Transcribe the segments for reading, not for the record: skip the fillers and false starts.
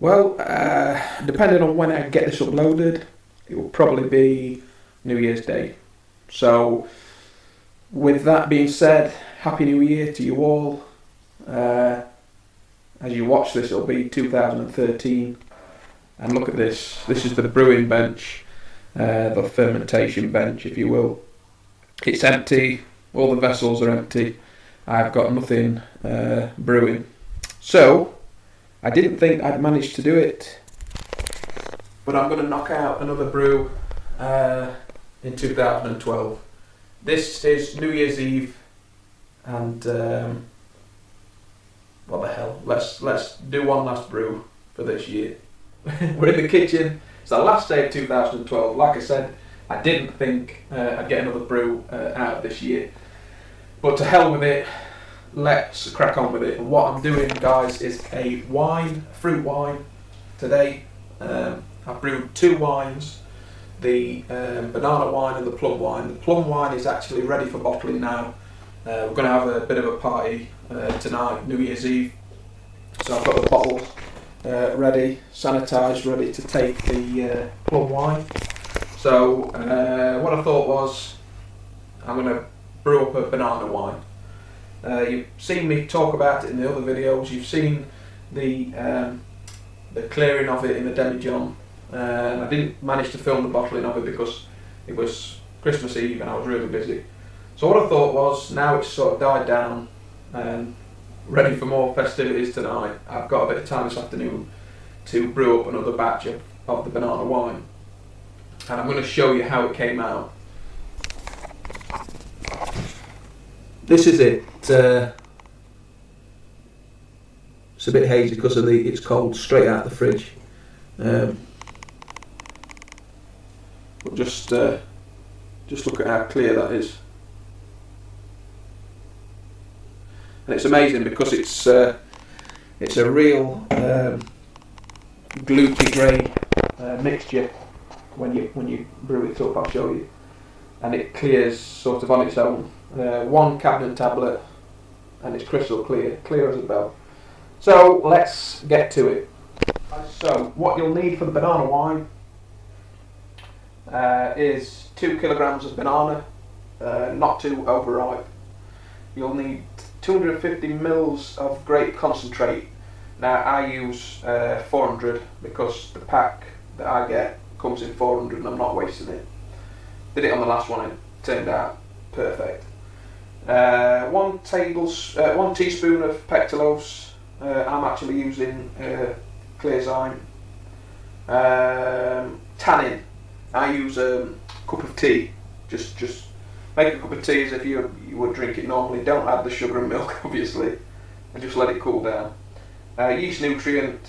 Well, depending on when I get this uploaded, it will probably be New Year's Day. So, with that being said, Happy New Year to you all. As you watch this, it'll be 2013. And look at this. This is the brewing bench, the fermentation bench, if you will. It's empty. All the vessels are empty. I've got nothing brewing. So, I didn't think I'd manage to do it, but I'm going to knock out another brew in 2012. This is New Year's Eve, and what the hell? Let's do one last brew for this year. We're in the kitchen. It's the last day of 2012. Like I said, I didn't think I'd get another brew out of this year, but to hell with it. Let's crack on with it. And what I'm doing, guys, is a fruit wine today. I've brewed two wines, the banana wine and the plum wine. The plum wine is actually ready for bottling now. We're going to have a bit of a party tonight, New Year's Eve. So I've got the bottles ready, sanitised, ready to take the plum wine. So what I thought was, I'm going to brew up a banana wine. You've seen me talk about it in the other videos. You've seen the clearing of it in the demijohn. I didn't manage to film the bottling of it because it was Christmas Eve and I was really busy. So what I thought was, now it's sort of died down and ready for more festivities tonight, I've got a bit of time this afternoon to brew up another batch of the banana wine. And I'm going to show you how it came out. This is it. It's a bit hazy because it's cold, straight out of the fridge. But just look at how clear that is. And it's amazing because it's a real gloopy grey mixture when you brew it up. I'll show you, and it clears sort of on its own. One cabinet tablet, and it's crystal clear as a bell. So let's get to it. So what you'll need for the banana wine is 2 kilograms of banana, not too overripe. You'll need 250 mils of grape concentrate. Now I use 400 because the pack that I get comes in 400 and I'm not wasting it. Did it on the last one, it turned out perfect. 1 teaspoon of pectolose. I'm actually using Clearzyme. Tannin. I use a cup of tea. Just make a cup of tea as if you would drink it normally. Don't add the sugar and milk, obviously, and just let it cool down. Yeast nutrient.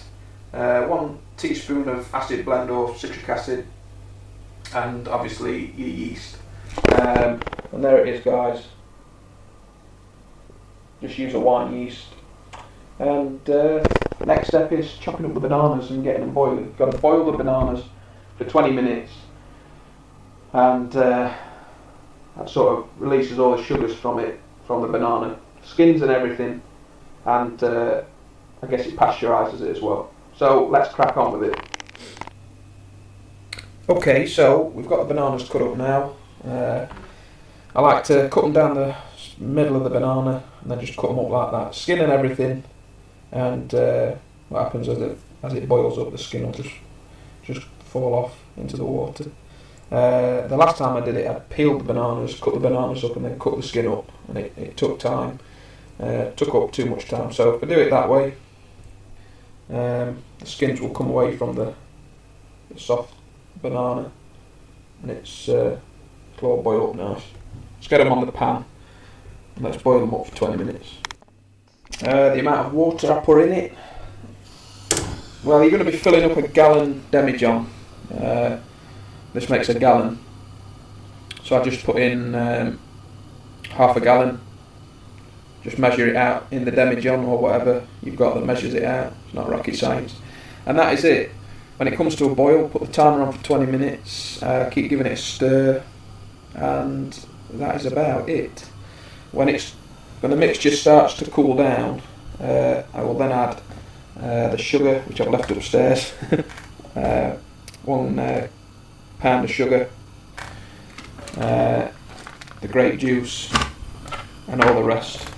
1 teaspoon of acid blend or citric acid, and obviously your yeast. And there it is, guys. Just use a wine yeast. And next step is chopping up the bananas and getting them boiling. You've got to boil the bananas for 20 minutes, and that sort of releases all the sugars from the banana, skins and everything, and I guess it pasteurises it as well. So let's crack on with it. Okay, so we've got the bananas cut up now. I like to cut them down the middle of the banana and then just cut them up like that, skin and everything. And what happens as it boils up, the skin will just fall off into the water. The last time I did it, I peeled the bananas, cut the bananas up, and then cut the skin up, and it took time. Took up too much time. So if I do it that way, the skins will come away from the soft banana, and it's all boil up nice. Let's get them on the pan and let's boil them up for 20 minutes. The amount of water I put in it, well, you're going to be filling up a gallon demijohn. This makes a gallon, so I just put in half a gallon. Just measure it out in the demijohn or whatever you've got that measures it out. It's not rocket science, and that is it. When it comes to a boil, put the timer on for 20 minutes, keep giving it a stir, and that is about it. When the mixture starts to cool down, I will then add the sugar, which I've left upstairs, 1 pound of sugar, the grape juice, and all the rest.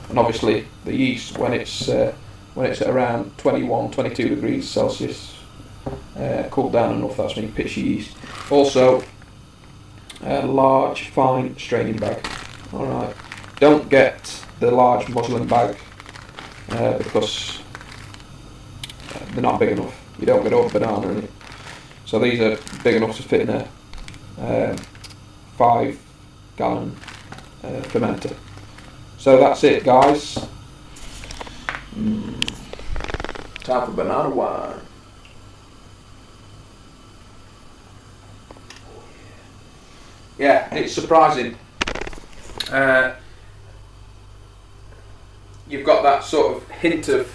And obviously the yeast when it's at around 21, 22 degrees Celsius, cooled down enough. That's when you pitch your yeast. Also, a large fine straining bag. All right, don't get the large muslin bag because they're not big enough. You don't get all the banana in it. So these are big enough to fit in a 5-gallon fermenter. So that's it, guys. Time for banana wine. Yeah, it's surprising. You've got that sort of hint of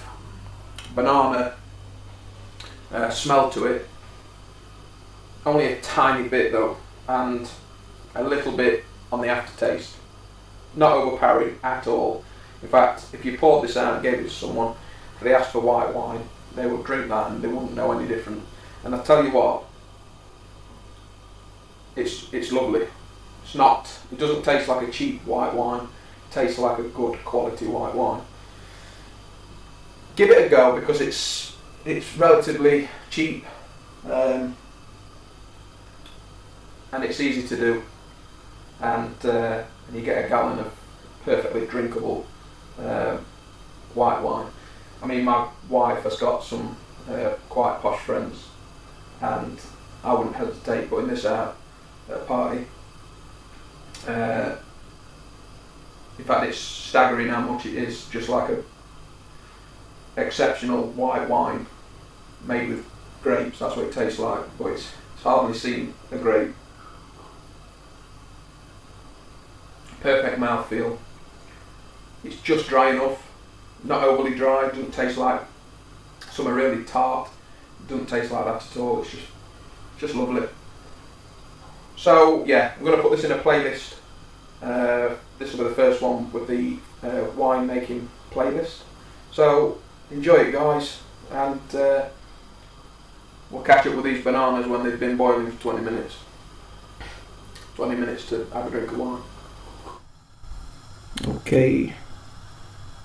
banana smell to it. Only a tiny bit though, and a little bit on the aftertaste. Not overpowering at all. In fact, if you poured this out and gave it to someone, if they asked for white wine, they would drink that and they wouldn't know any different. And I tell you what, it's lovely. It doesn't taste like a cheap white wine. It tastes like a good quality white wine. Give it a go because it's relatively cheap, and it's easy to do, and you get a gallon of perfectly drinkable white wine. I mean, my wife has got some quite posh friends, and I wouldn't hesitate putting this out at a party. In fact, it's staggering how much it is, just like a exceptional white wine made with grapes. That's what it tastes like, but it's hardly seen a grape. Perfect mouthfeel. It's just dry enough, not overly dry. It doesn't taste like some are really tart. It doesn't taste like that at all. It's just lovely. So yeah, I'm going to put this in a playlist. This will be the first one with the wine making playlist. So enjoy it, guys, and we'll catch up with these bananas when they've been boiling for 20 minutes. 20 minutes to have a drink of wine. Okay,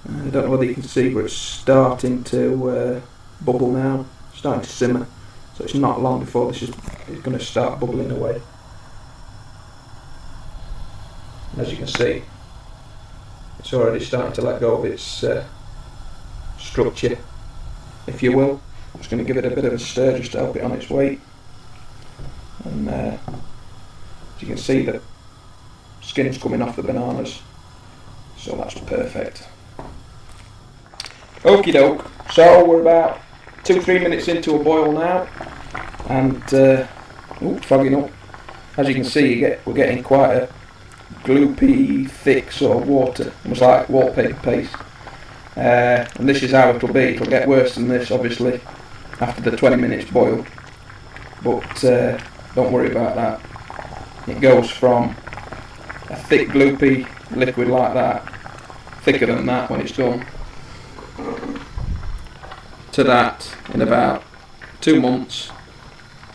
I don't know whether you can see, but it's starting to bubble now, starting to simmer, so it's not long before it's going to start bubbling away. As you can see, it's already starting to let go of its structure, if you will. I'm just going to give it a bit of a stir just to help it on its way. And as you can see, the skin's coming off the bananas, so that's perfect. Okie doke, so we're about 2-3 minutes into a boil now, and fogging up. As you can see, we're getting quite a gloopy, thick sort of water, almost like wallpaper paste. And this is how it'll be. It'll get worse than this, obviously, after the 20 minutes boiled. But don't worry about that. It goes from a thick, gloopy liquid like that, thicker than that when it's done, to that in about 2 months,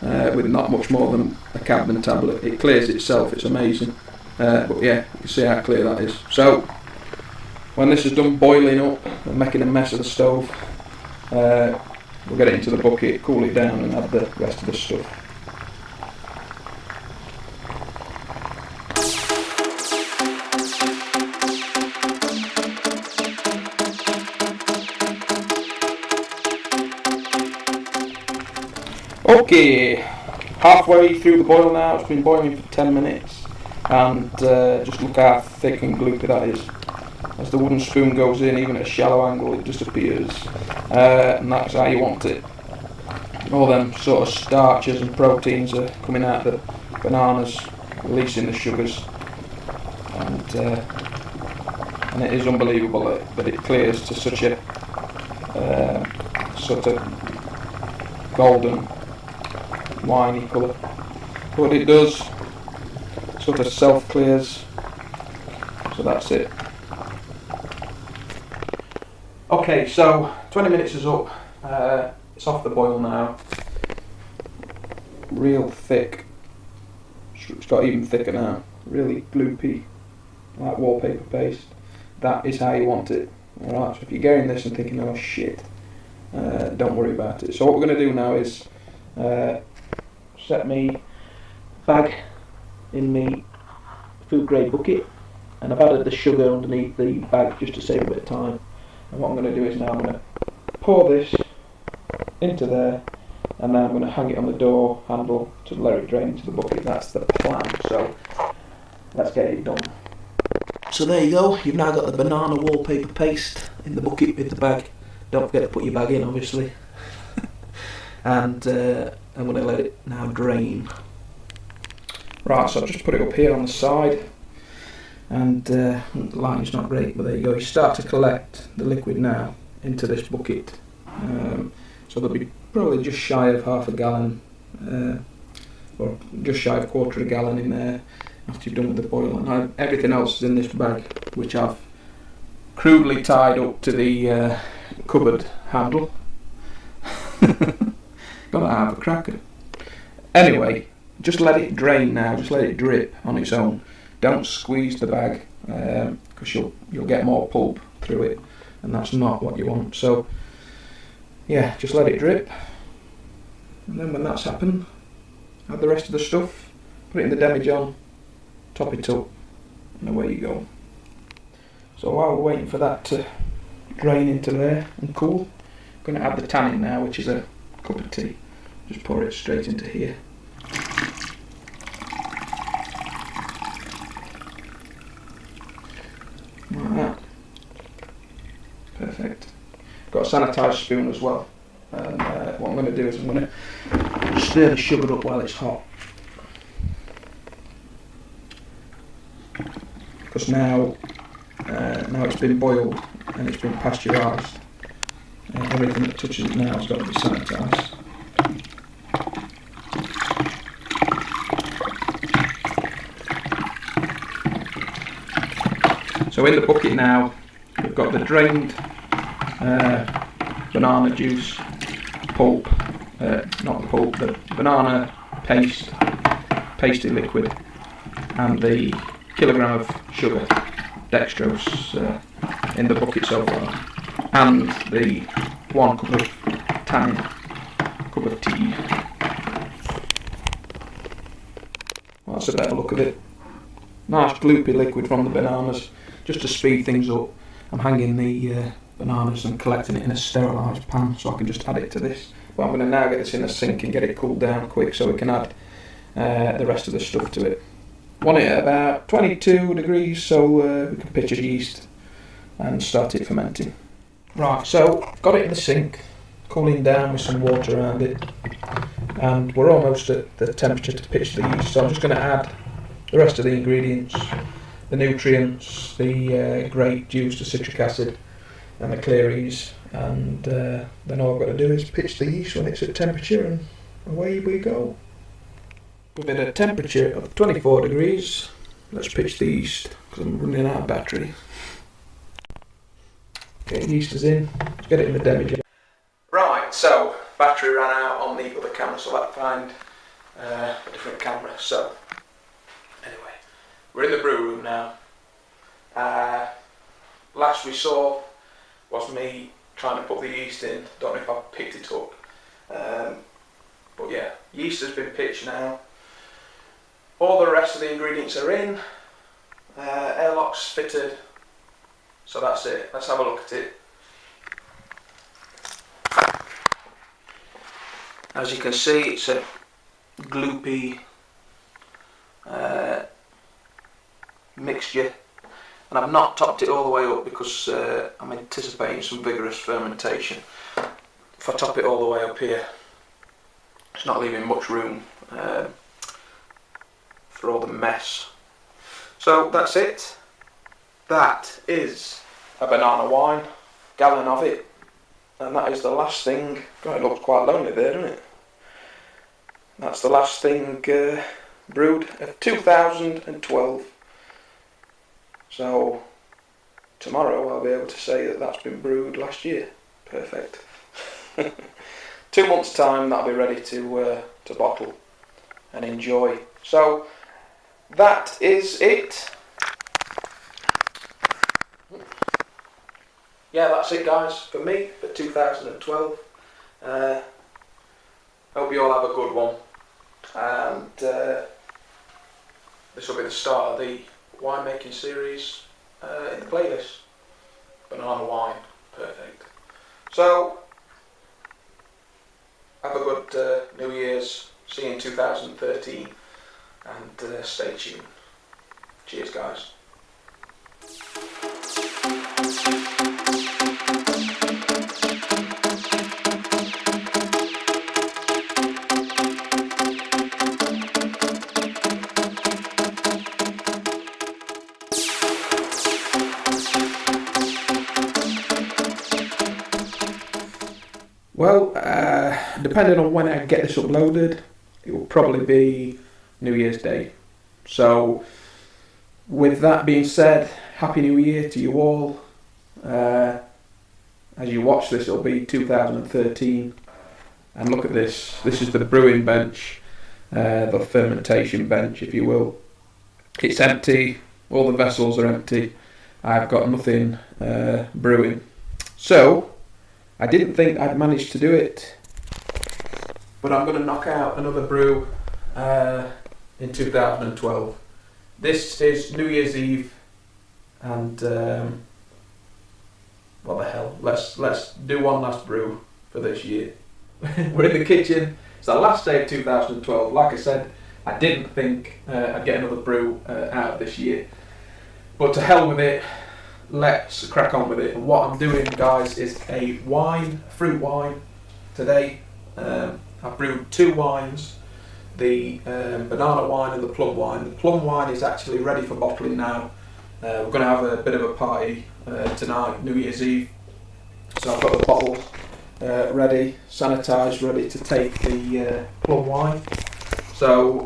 with not much more than a Cadman tablet. It clears itself. It's amazing. But yeah, you can see how clear that is. So when this is done boiling up and making a mess of the stove, we'll get it into the bucket, cool it down, and add the rest of the stuff. Okay, halfway through the boil now. It's been boiling for 10 minutes, and just look how thick and gloopy that is. As the wooden spoon goes in, even at a shallow angle, it disappears, and that's how you want it. All them sort of starches and proteins are coming out of the bananas, releasing the sugars, and it is unbelievable that it clears to such a sort of golden, winey colour. But it does sort of self-clears, so that's it. Okay, so 20 minutes is up. It's off the boil now. Real thick. It's got even thicker now. Really gloopy, like wallpaper paste. That is how you want it. Alright, so if you're getting this and thinking, oh shit, don't worry about it. So what we're going to do now is set me bag in me food grade bucket, and I've added the sugar underneath the bag just to save a bit of time. And what I'm going to do is now I'm going to pour this into there, and then I'm going to hang it on the door handle to let it drain into the bucket. That's the plan. So let's get it done. So there you go, you've now got the banana wallpaper paste in the bucket with the bag. Don't forget to put your bag in, obviously. And I'm going to let it now drain. Right, so I've just put it up here on the side, and the lighting's not great, but there you go. You start to collect the liquid now into this bucket. So there'll be probably just shy of half a gallon, or just shy of a quarter of a gallon in there after you've done with the boil. And everything else is in this bag, which I've crudely tied up to the cupboard handle. Gotta have a cracker. Anyway, just let it drain now, just let it drip on its own. Don't squeeze the bag, because you'll get more pulp through it, and that's not what you want. So yeah, just let it drip, and then when that's happened, add the rest of the stuff, put it in the demijohn, top it up, and away you go. So while we're waiting for that to drain into there and cool, I'm going to add the tannin now, which is a cup of tea. Just pour it straight into here. Like that. Perfect. Got a sanitised spoon as well. And what I'm going to do is I'm going to stir the sugar up while it's hot. Because now it's been boiled and it's been pasteurised, everything that touches it now has got to be sanitised. So in the bucket now, we've got the drained banana juice, pulp, not the pulp, the banana paste, pasty liquid, and the kilogram of sugar, dextrose, in the bucket so far, and the 1 cup of tannin, cup of tea. Well, that's a better look of it. Nice gloopy liquid from the bananas. Just to speed things up, I'm hanging the bananas and collecting it in a sterilised pan so I can just add it to this. But I'm going to now get this in the sink and get it cooled down quick so we can add the rest of the stuff to it. Want it at about 22 degrees so we can pitch the yeast and start it fermenting. Right, so got it in the sink, cooling down with some water around it, and we're almost at the temperature to pitch the yeast. So I'm just going to add the rest of the ingredients, the nutrients, the grape juice, the citric acid, and the clearings, and then all I've got to do is pitch the yeast when it's at temperature, and away we go. With a temperature of 24 degrees, let's pitch the yeast because I'm running out of battery. Okay, yeast is in. Let's get it in the demijohn. Right, so battery ran out on the other camera, so I had to find a different camera. So anyway, we're in the brew room now. Last we saw was me trying to put the yeast in. Don't know if I picked it up, but yeah, yeast has been pitched now. All the rest of the ingredients are in. Airlock's fitted, so that's it. Let's have a look at it. As you can see, it's a gloopy mixture, and I've not topped it all the way up because I'm anticipating some vigorous fermentation. If I top it all the way up here, it's not leaving much room for all the mess. So that's it. That is a banana wine, gallon of it, and that is the last thing. God, it looks quite lonely there, doesn't it? That's the last thing brewed of 2012. So tomorrow I'll be able to say that that's been brewed last year. Perfect. 2 months' time, that'll be ready to bottle and enjoy. So that is it. Yeah, that's it, guys, for me for 2012. Hope you all have a good one. And this will be the start of the winemaking series in the playlist. Banana wine, perfect. So, have a good New Year's. See you in 2013. And stay tuned. Cheers, guys. Well, depending on when I get this uploaded, it will probably be New Year's Day. So, with that being said, Happy New Year to you all. As you watch this, it'll be 2013. And look at this. This is the brewing bench, the fermentation bench, if you will. It's empty. All the vessels are empty. I've got nothing brewing. So, I didn't think I'd manage to do it, but I'm going to knock out another brew in 2012. This is New Year's Eve, and what the hell? Let's do one last brew for this year. We're in the kitchen. It's the last day of 2012. Like I said, I didn't think I'd get another brew out of this year, but to hell with it. Let's crack on with it. And what I'm doing, guys, is a fruit wine today. I've brewed 2 wines, the banana wine and the plum wine. The plum wine is actually ready for bottling now. We're going to have a bit of a party tonight, New Year's Eve. So I've got the bottles ready, sanitised, ready to take the plum wine. So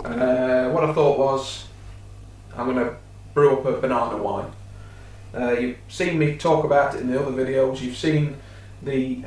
what I thought was, I'm going to brew up a banana wine. You've seen me talk about it in the other videos. You've seen the